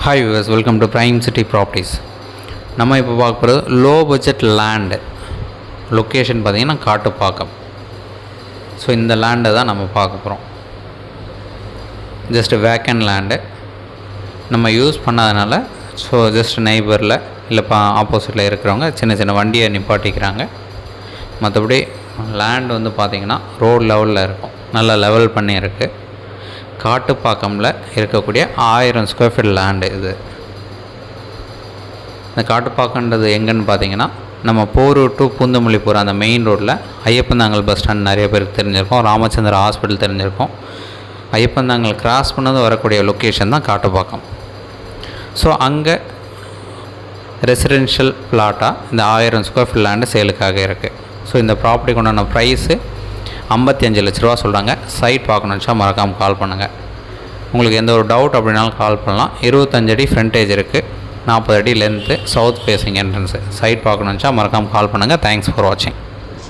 Hi viewers, welcome to prime city properties. நம்ம இப்போ பார்க்க போகிறது லோ பட்ஜெட் லேண்டு. லொக்கேஷன் பார்த்திங்கன்னா காட்டுப்பாக்கம். ஸோ இந்த லேண்டை தான் நம்ம பார்க்க போகிறோம். ஜஸ்ட் வேக்கண்ட் லேண்டு நம்ம யூஸ் பண்ணாதனால ஸோ ஜஸ்ட் நெய்பரில் இல்லை ஆப்போசிட்டில் இருக்கிறவங்க சின்ன சின்ன வண்டியை நிப்பாட்டிக்கிறாங்க. மற்றபடி லேண்ட் வந்து பார்த்திங்கன்னா ரோடு லெவலில் இருக்கும், நல்லா லெவல் பண்ணி இருக்குது. காட்டுப்பாக்கமில் இருக்கக்கூடிய 1000 ஸ்கொயர் ஃபீட் லேண்டு இது. இந்த காட்டுப்பாக்கன்றது எங்கன்னு பார்த்தீங்கன்னா நம்ம போரூர் டு பூந்தமல்லி போகிற அந்த மெயின் ரோட்டில் ஐயப்பந்தாங்கல் பஸ் ஸ்டாண்ட் நிறைய பேருக்கு தெரிஞ்சிருக்கும், ராமச்சந்திரா ஹாஸ்பிட்டல் தெரிஞ்சிருக்கும். ஐயப்பந்தாங்கல் கிராஸ் பண்ணது வரக்கூடிய லொக்கேஷன் தான் காட்டுப்பாக்கம். ஸோ அங்கே ரெசிடென்ஷியல் பிளாட்டாக இந்த 1000 ஸ்கொயர் ஃபீட் லேண்டு சேலுக்காக இருக்குது. ஸோ இந்த ப்ராப்பர்ட்டிக்கு உண்டான ப்ரைஸு 55 லட்ச ரூபா சொல்கிறாங்க. சைட் பார்க்கணுச்சா மறக்காமல் கால் பண்ணுங்கள். உங்களுக்கு எந்த ஒரு டவுட் அப்படின்னாலும் கால் பண்ணலாம். 25 அடி ஃப்ரண்டேஜ் இருக்குது, 40 அடி length, south facing entrance. Site பார்க்கணுச்சா மறக்காமல் கால் பண்ணுங்கள். தேங்க்ஸ் ஃபார் வாட்சிங்.